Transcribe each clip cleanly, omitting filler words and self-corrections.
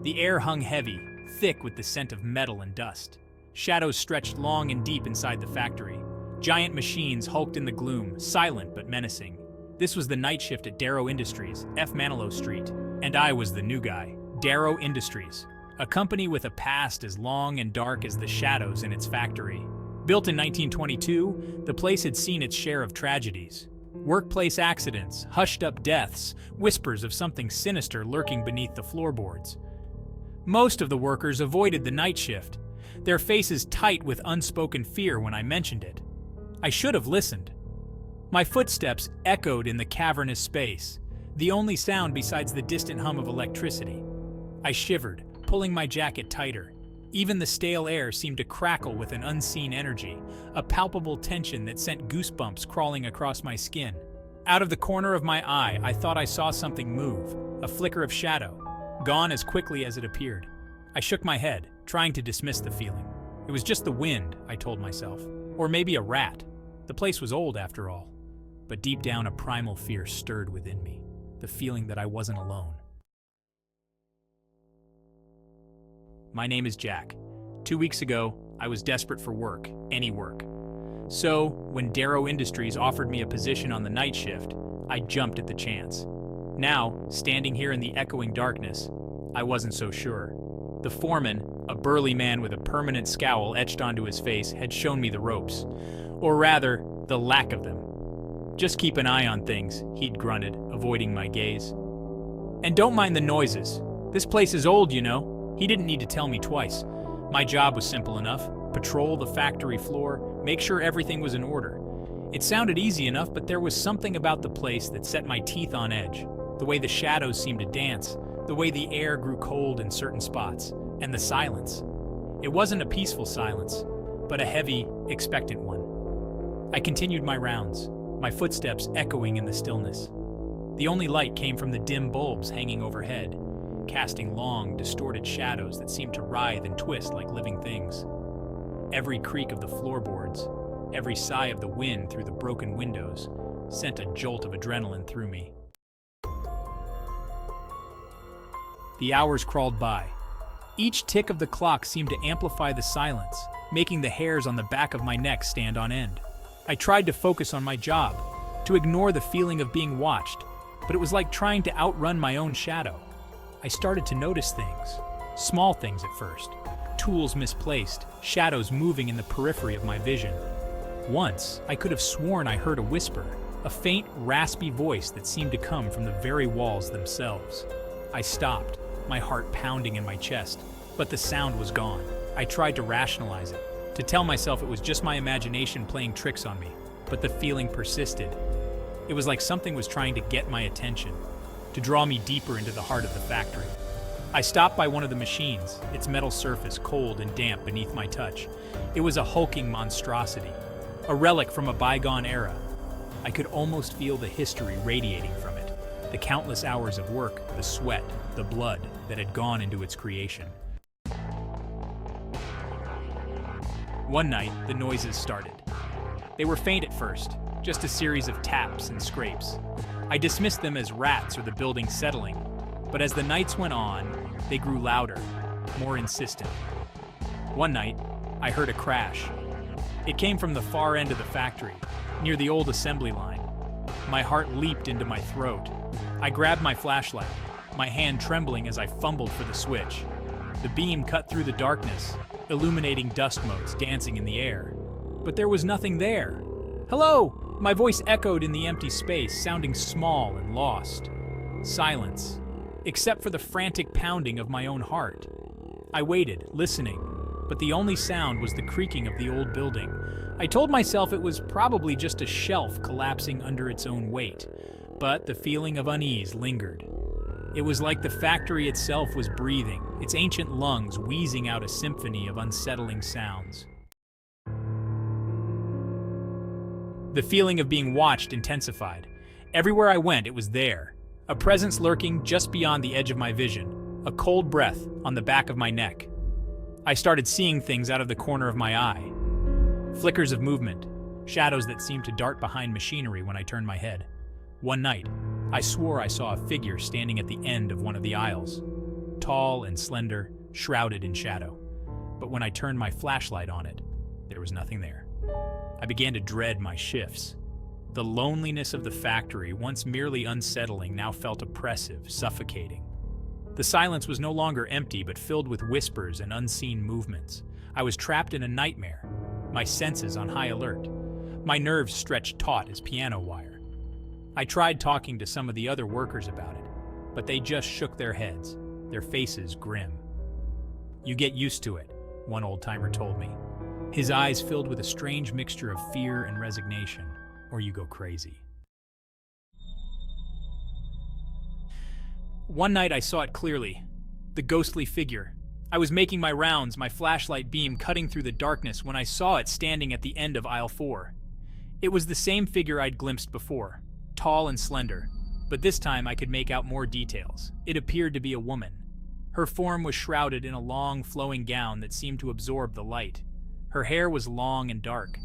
The air hung heavy, thick with the scent of metal and dust. Shadows stretched long and deep inside the factory. Giant machines hulked in the gloom, silent but menacing. This was the night shift at Darrow Industries, Manalo Street. And I was the new guy, Darrow Industries, a company with a past as long and dark as the shadows in its factory. Built in 1922, the place had seen its share of tragedies. Workplace accidents, hushed-up deaths, whispers of something sinister lurking beneath the floorboards. Most of the workers avoided the night shift, their faces tight with unspoken fear when I mentioned it. I should have listened. My footsteps echoed in the cavernous space, the only sound besides the distant hum of electricity. I shivered, pulling my jacket tighter. Even the stale air seemed to crackle with an unseen energy, a palpable tension that sent goosebumps crawling across my skin. Out of the corner of my eye, I thought I saw something move, a flicker of shadow, gone as quickly as it appeared. I shook my head, trying to dismiss the feeling. It was just the wind, I told myself. Or maybe a rat. The place was old, after all. But deep down, a primal fear stirred within me, the feeling that I wasn't alone. My name is Jack. 2 weeks ago, I was desperate for work, any work. So, when Darrow Industries offered me a position on the night shift, I jumped at the chance. Now, standing here in the echoing darkness, I wasn't so sure. The foreman, a burly man with a permanent scowl etched onto his face, had shown me the ropes. Or rather, the lack of them. "Just keep an eye on things," he'd grunted, avoiding my gaze. "And don't mind the noises. This place is old, you know." He didn't need to tell me twice. My job was simple enough. Patrol the factory floor, make sure everything was in order. It sounded easy enough, but there was something about the place that set my teeth on edge. The way the shadows seemed to dance, the way the air grew cold in certain spots, and the silence. It wasn't a peaceful silence, but a heavy, expectant one. I continued my rounds, my footsteps echoing in the stillness. The only light came from the dim bulbs hanging overhead, casting long, distorted shadows that seemed to writhe and twist like living things. Every creak of the floorboards, every sigh of the wind through the broken windows, sent a jolt of adrenaline through me. The hours crawled by. Each tick of the clock seemed to amplify the silence, making the hairs on the back of my neck stand on end. I tried to focus on my job, to ignore the feeling of being watched, but it was like trying to outrun my own shadow. I started to notice things, small things at first, tools misplaced, shadows moving in the periphery of my vision. Once, I could have sworn I heard a whisper, a faint, raspy voice that seemed to come from the very walls themselves. I stopped, my heart pounding in my chest, but the sound was gone. I tried to rationalize it, to tell myself it was just my imagination playing tricks on me, but the feeling persisted. It was like something was trying to get my attention, to draw me deeper into the heart of the factory. I stopped by one of the machines, its metal surface cold and damp beneath my touch. It was a hulking monstrosity, a relic from a bygone era. I could almost feel the history radiating from it, the countless hours of work, the sweat, the blood that had gone into its creation. One night, the noises started. They were faint at first, just a series of taps and scrapes. I dismissed them as rats or the building settling, but as the nights went on, they grew louder, more insistent. One night, I heard a crash. It came from the far end of the factory, near the old assembly line. My heart leaped into my throat. I grabbed my flashlight, my hand trembling as I fumbled for the switch. The beam cut through the darkness, illuminating dust motes dancing in the air. But there was nothing there. "Hello!" My voice echoed in the empty space, sounding small and lost. Silence, except for the frantic pounding of my own heart. I waited, listening, but the only sound was the creaking of the old building. I told myself it was probably just a shelf collapsing under its own weight, but the feeling of unease lingered. It was like the factory itself was breathing, its ancient lungs wheezing out a symphony of unsettling sounds. The feeling of being watched intensified. Everywhere I went, it was there. A presence lurking just beyond the edge of my vision. A cold breath on the back of my neck. I started seeing things out of the corner of my eye. Flickers of movement. Shadows that seemed to dart behind machinery when I turned my head. One night, I swore I saw a figure standing at the end of one of the aisles. tall and slender, shrouded in shadow. But when I turned my flashlight on it, there was nothing there. I began to dread my shifts. The loneliness of the factory, once merely unsettling, now felt oppressive, suffocating. The silence was no longer empty, but filled with whispers and unseen movements. I was trapped in a nightmare, my senses on high alert, my nerves stretched taut as piano wire. I tried talking to some of the other workers about it, but they just shook their heads, their faces grim. "You get used to it," one old-timer told me, his eyes filled with a strange mixture of fear and resignation, "or you go crazy." One night I saw it clearly, the ghostly figure. I was making my rounds, my flashlight beam cutting through the darkness when I saw it standing at the end of aisle 4. It was the same figure I'd glimpsed before, tall and slender, but this time I could make out more details. It appeared to be a woman. Her form was shrouded in a long, flowing gown that seemed to absorb the light. Her hair was long and dark,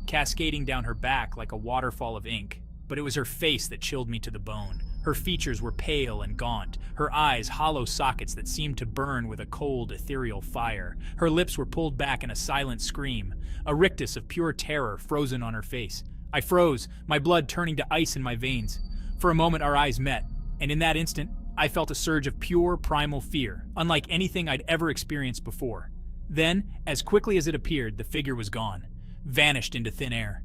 cascading down her back like a waterfall of ink, but it was her face that chilled me to the bone. Her features were pale and gaunt, her eyes hollow sockets that seemed to burn with a cold, ethereal fire. Her lips were pulled back in a silent scream, a rictus of pure terror frozen on her face. I froze, my blood turning to ice in my veins. For a moment our eyes met, and in that instant, I felt a surge of pure, primal fear, unlike anything I'd ever experienced before. Then, as quickly as it appeared, the figure was gone, vanished into thin air.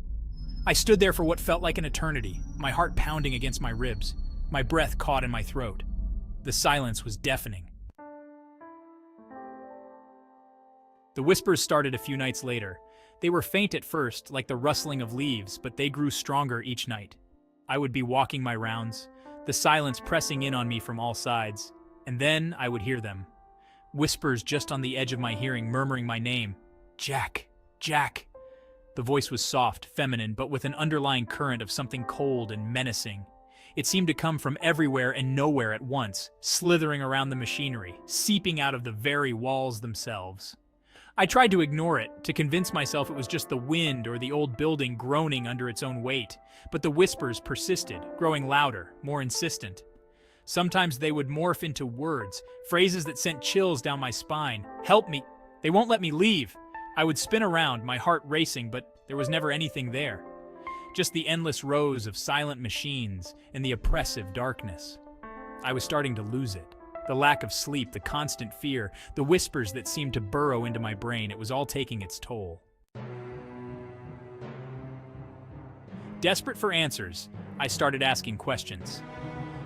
I stood there for what felt like an eternity, my heart pounding against my ribs, my breath caught in my throat. The silence was deafening. The whispers started a few nights later. They were faint at first, like the rustling of leaves, but they grew stronger each night. I would be walking my rounds, the silence pressing in on me from all sides, and then I would hear them. Whispers just on the edge of my hearing, murmuring my name. "Jack, Jack." The voice was soft, feminine, but with an underlying current of something cold and menacing. It seemed to come from everywhere and nowhere at once, slithering around the machinery, seeping out of the very walls themselves. I tried to ignore it, to convince myself it was just the wind or the old building groaning under its own weight, but the whispers persisted, growing louder, more insistent. Sometimes they would morph into words, phrases that sent chills down my spine. "Help me! They won't let me leave!" I would spin around, my heart racing, but there was never anything there. Just the endless rows of silent machines and the oppressive darkness. I was starting to lose it. The lack of sleep, the constant fear, the whispers that seemed to burrow into my brain, it was all taking its toll. Desperate for answers, I started asking questions.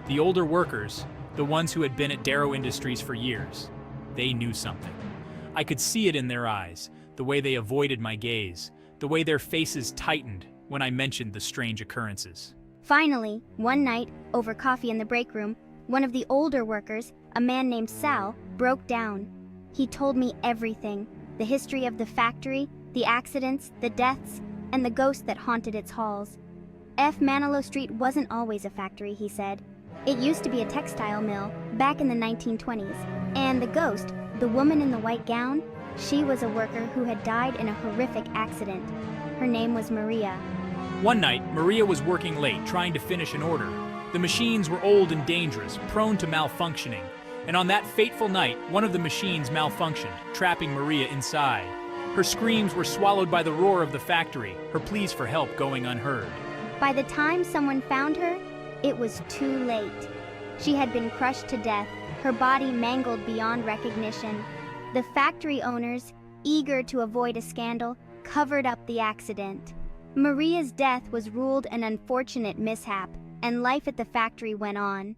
The older workers, the ones who had been at Darrow Industries for years, they knew something. I could see it in their eyes, the way they avoided my gaze, the way their faces tightened when I mentioned the strange occurrences. Finally, one night, over coffee in the break room, one of the older workers, a man named Sal, broke down. He told me everything, the history of the factory, the accidents, the deaths, and the ghost that haunted its halls. Manalo Street wasn't always a factory, he said. It used to be a textile mill back in the 1920s, and the ghost, the woman in the white gown, she was a worker who had died in a horrific accident. Her name was Maria. One night, Maria was working late, trying to finish an order. The machines were old and dangerous, prone to malfunctioning. And on that fateful night, one of the machines malfunctioned, trapping Maria inside. Her screams were swallowed by the roar of the factory, her pleas for help going unheard. By the time someone found her, it was too late. She had been crushed to death, her body mangled beyond recognition. The factory owners, eager to avoid a scandal, covered up the accident. Maria's death was ruled an unfortunate mishap, and life at the factory went on.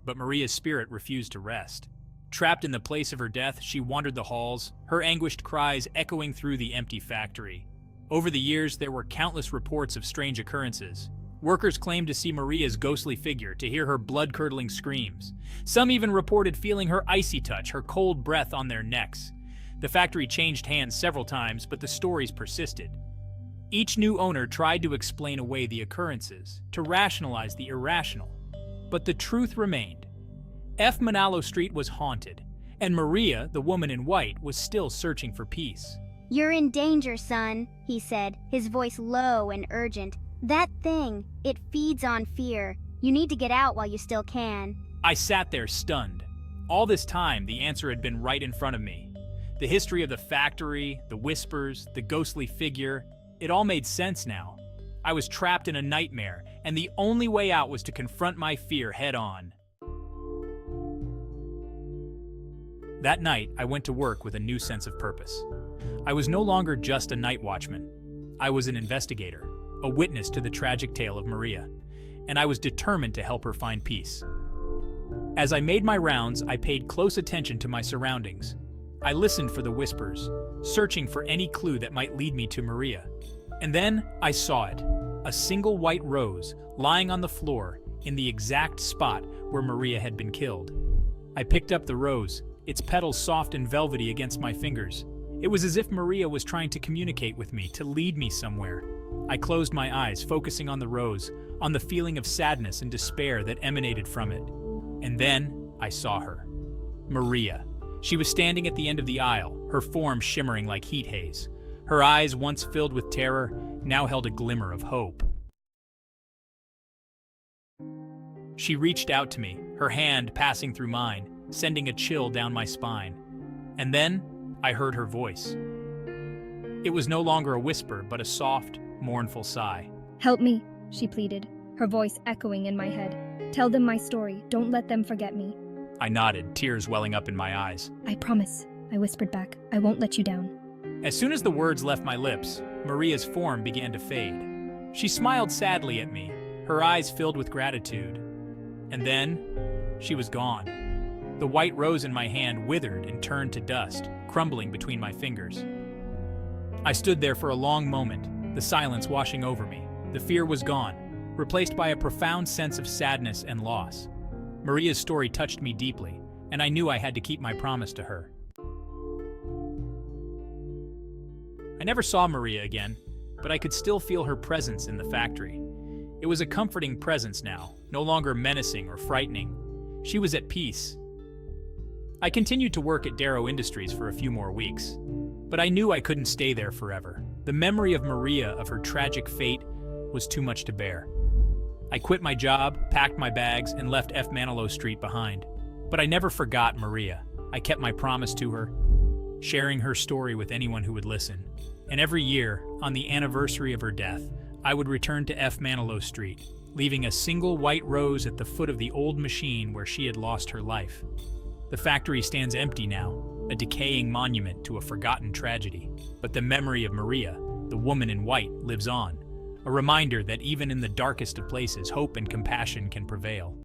But Maria's spirit refused to rest. Trapped in the place of her death, she wandered the halls, her anguished cries echoing through the empty factory. Over the years, there were countless reports of strange occurrences. Workers claimed to see Maria's ghostly figure, to hear her blood-curdling screams. Some even reported feeling her icy touch, her cold breath on their necks. The factory changed hands several times, but the stories persisted. Each new owner tried to explain away the occurrences, to rationalize the irrational. But the truth remained. Manalo Street was haunted, and Maria, the woman in white, was still searching for peace. "You're in danger, son," he said, his voice low and urgent. "That thing, it feeds on fear. You need to get out while you still can. I sat there stunned. All this time, the answer had been right in front of me. The history of the factory, the whispers, the ghostly figure, it all made sense now. I was trapped in a nightmare, and the only way out was to confront my fear head-on. That night, I went to work with a new sense of purpose. I was no longer just a night watchman. I was an investigator, a witness to the tragic tale of Maria, and I was determined to help her find peace. As I made my rounds, I paid close attention to my surroundings. I listened for the whispers, searching for any clue that might lead me to Maria. And then I saw it, a single white rose lying on the floor in the exact spot where Maria had been killed. I picked up the rose, its petals soft and velvety against my fingers. It was as if Maria was trying to communicate with me, to lead me somewhere. I closed my eyes, focusing on the rose, on the feeling of sadness and despair that emanated from it. And then I saw her. Maria. She was standing at the end of the aisle, her form shimmering like heat haze. Her eyes, once filled with terror, now held a glimmer of hope. She reached out to me, her hand passing through mine, sending a chill down my spine. And then I heard her voice. It was no longer a whisper, but a soft, mournful sigh. "Help me," she pleaded, her voice echoing in my head. "Tell them my story. Don't let them forget me." I nodded, tears welling up in my eyes. "I promise," I whispered back. "I won't let you down." As soon as the words left my lips, Maria's form began to fade. She smiled sadly at me, her eyes filled with gratitude. And then, she was gone. The white rose in my hand withered and turned to dust, crumbling between my fingers. I stood there for a long moment, the silence washing over me. The fear was gone, replaced by a profound sense of sadness and loss. Maria's story touched me deeply, and I knew I had to keep my promise to her. I never saw Maria again, but I could still feel her presence in the factory. It was a comforting presence now, no longer menacing or frightening. She was at peace. I continued to work at Darrow Industries for a few more weeks, but I knew I couldn't stay there forever. The memory of Maria, of her tragic fate, was too much to bear. I quit my job, packed my bags, and left Manalo Street behind. But I never forgot Maria. I kept my promise to her, sharing her story with anyone who would listen. And every year, on the anniversary of her death, I would return to Manalo Street, leaving a single white rose at the foot of the old machine where she had lost her life. The factory stands empty now, a decaying monument to a forgotten tragedy. But the memory of Maria, the woman in white, lives on, a reminder that even in the darkest of places, hope and compassion can prevail.